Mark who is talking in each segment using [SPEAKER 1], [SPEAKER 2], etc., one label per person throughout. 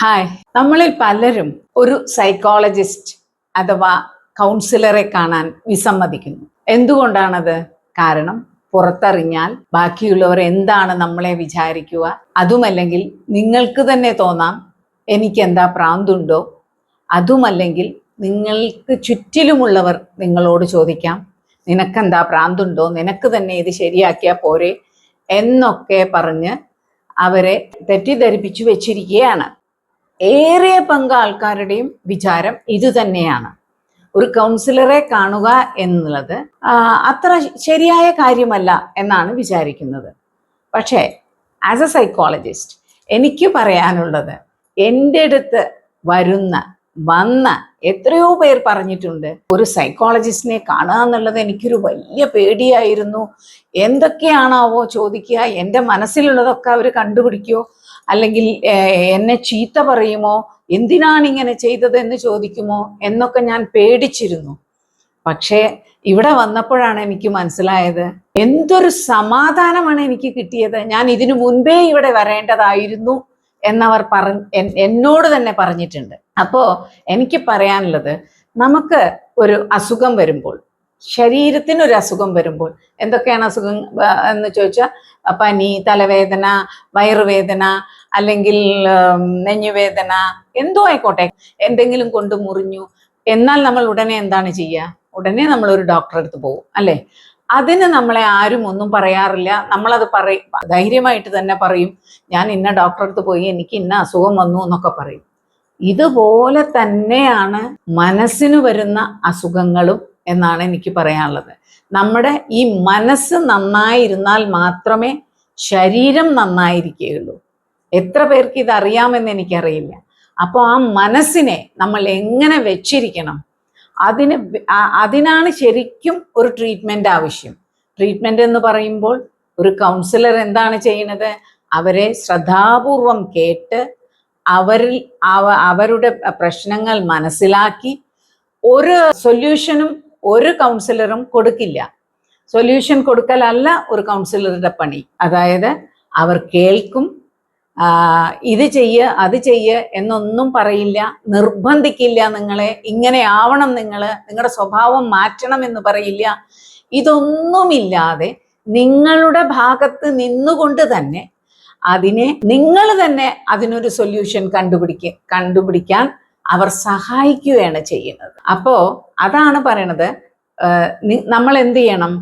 [SPEAKER 1] Hi, നമ്മളിൽ പലരും ഒരു സൈക്കോളജിസ്റ്റ് അഥവാ കൗൺസിലറെ കാണാൻ വിസമ്മതിക്കുന്നു. എന്തുകൊണ്ടാണത്? കാരണം പുറത്തറിഞ്ഞാൽ ബാക്കിയുള്ളവർ എന്താണ് നമ്മളെ വിചാരിക്കുക, അതുമല്ലെങ്കിൽ നിങ്ങൾക്ക് തന്നെ തോന്നാം എനിക്കെന്താ പ്രാന്തുണ്ടോ, അതുമല്ലെങ്കിൽ നിങ്ങൾക്ക് ചുറ്റിലുമുള്ളവർ നിങ്ങളോട് ചോദിക്കാം നിനക്കെന്താ പ്രാന്തുണ്ടോ, നിനക്ക് തന്നെ ഇത് ശരിയാക്കിയാൽ പോരെ എന്നൊക്കെ പറഞ്ഞ് അവരെ തെറ്റിദ്ധരിപ്പിച്ചു വെച്ചിരിക്കുകയാണ്. ഏറിയ പങ്ക് ആൾക്കാരുടെയും വിചാരം ഇത് തന്നെയാണ്. ഒരു കൗൺസിലറെ കാണുക എന്നുള്ളത് അത്ര ശരിയായ കാര്യമല്ല എന്നാണ് വിചാരിക്കുന്നത്. പക്ഷേ ആസ് എ സൈക്കോളജിസ്റ്റ് എനിക്ക് പറയാനുള്ളത്, എൻ്റെ അടുത്ത് വന്ന എത്രയോ പേർ പറഞ്ഞിട്ടുണ്ട് ഒരു സൈക്കോളജിസ്റ്റിനെ കാണുക എന്നുള്ളത് എനിക്കൊരു വലിയ പേടിയായിരുന്നു. എന്തൊക്കെയാണാവോ ചോദിക്കുക, എൻ്റെ മനസ്സിലുള്ളതൊക്കെ അവർ കണ്ടുപിടിക്കുമോ, അല്ലെങ്കിൽ എന്നെ ചീത്ത പറയുമോ, എന്തിനാണ് ഇങ്ങനെ ചെയ്തതെന്ന് ചോദിക്കുമോ എന്നൊക്കെ ഞാൻ പേടിച്ചിരുന്നു. പക്ഷേ ഇവിടെ വന്നപ്പോഴാണ് എനിക്ക് മനസ്സിലായത് എന്തൊരു സമാധാനമാണ് എനിക്ക് കിട്ടിയത്. ഞാൻ ഇതിനു മുൻപേ ഇവിടെ വരേണ്ടതായിരുന്നു എന്നവർ എന്നോട് തന്നെ പറഞ്ഞിട്ടുണ്ട്. അപ്പോൾ എനിക്ക് പറയാനുള്ളത്, നമുക്ക് ഒരു അസുഖം വരുമ്പോൾ, ശരീരത്തിനൊരു അസുഖം വരുമ്പോൾ, എന്തൊക്കെയാണ് അസുഖം എന്ന് ചോദിച്ചാൽ പനി, തലവേദന, വയറുവേദന, അല്ലെങ്കിൽ നെഞ്ഞുവേദന, എന്തോ ആയിക്കോട്ടെ, എന്തെങ്കിലും കൊണ്ട് മുറിഞ്ഞു എന്നാൽ നമ്മൾ ഉടനെ എന്താണ് ചെയ്യുക? ഉടനെ നമ്മളൊരു ഡോക്ടറെ അടുത്ത് പോകും, അല്ലേ? അതിന് നമ്മളെ ആരും ഒന്നും പറയാറില്ല. നമ്മളത് ധൈര്യമായിട്ട് തന്നെ പറയും, ഞാൻ ഇന്ന ഡോക്ടറെ അടുത്ത് പോയി എനിക്ക് ഇന്ന അസുഖം വന്നു എന്നൊക്കെ പറയും. ഇതുപോലെ തന്നെയാണ് മനസ്സിന് വരുന്ന അസുഖങ്ങളും എന്നാണ് എനിക്ക് പറയാനുള്ളത്. നമ്മുടെ ഈ മനസ്സ് നന്നായിരുന്നാൽ മാത്രമേ ശരീരം നന്നായിരിക്കുകയുള്ളൂ. എത്ര പേർക്ക് ഇതറിയാമെന്ന് എനിക്കറിയില്ല. അപ്പോൾ ആ മനസ്സിനെ നമ്മൾ എങ്ങനെ വെച്ചിരിക്കണം, അതിനാണ് ശരിക്കും ഒരു ട്രീറ്റ്മെന്റ് ആവശ്യം. ട്രീറ്റ്മെന്റ് എന്ന് പറയുമ്പോൾ ഒരു കൗൺസിലർ എന്താണ് ചെയ്യുന്നത്? അവരെ ശ്രദ്ധാപൂർവം കേട്ട് അവരുടെ പ്രശ്നങ്ങൾ മനസ്സിലാക്കി, ഒരു സൊല്യൂഷനും ഒരു കൗൺസിലറും കൊടുക്കില്ല. സൊല്യൂഷൻ കൊടുക്കലല്ല ഒരു കൗൺസിലറുടെ പണി. അതായത് അവർ കേൾക്കും, ഇത് ചെയ്യ് അത് ചെയ്യ് എന്നൊന്നും പറയില്ല, നിർബന്ധിക്കില്ല നിങ്ങളെ, ഇങ്ങനെ ആവണം, നിങ്ങളുടെ സ്വഭാവം മാറ്റണം എന്ന് പറയില്ല. ഇതൊന്നുമില്ലാതെ നിങ്ങളുടെ ഭാഗത്ത് നിന്നുകൊണ്ട് തന്നെ നിങ്ങൾ തന്നെ അതിനൊരു സൊല്യൂഷൻ കണ്ടുപിടിക്കാൻ അവർ സഹായിക്കുകയാണ് ചെയ്യുന്നത്. അപ്പോൾ അതാണ് പറയണത്, നമ്മൾ എന്ത് ചെയ്യണം?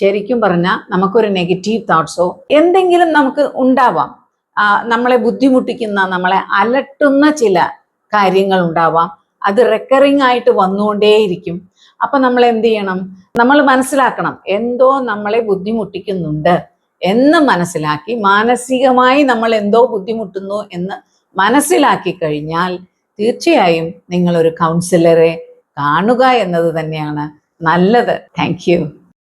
[SPEAKER 1] ശരിക്കും പറഞ്ഞാൽ നമുക്കൊരു നെഗറ്റീവ് തോട്ട്സോ എന്തെങ്കിലും നമുക്ക് ഉണ്ടാവാം, നമ്മളെ ബുദ്ധിമുട്ടിക്കുന്ന, നമ്മളെ അലട്ടുന്ന ചില കാര്യങ്ങൾ ഉണ്ടാവാം. അത് റെക്കറിങ് ആയിട്ട് വന്നുകൊണ്ടേയിരിക്കും. അപ്പൊ നമ്മൾ എന്ത് ചെയ്യണം? നമ്മൾ മനസ്സിലാക്കണം എന്തോ നമ്മളെ ബുദ്ധിമുട്ടിക്കുന്നുണ്ട് എന്ന് മനസ്സിലാക്കി, മാനസികമായി നമ്മൾ എന്തോ ബുദ്ധിമുട്ടുന്നു എന്ന് മനസ്സിലാക്കി കഴിഞ്ഞാൽ തീർച്ചയായും നിങ്ങളൊരു കൗൺസിലറെ കാണുക എന്നത് തന്നെയാണ് നല്ലത്. Thank you.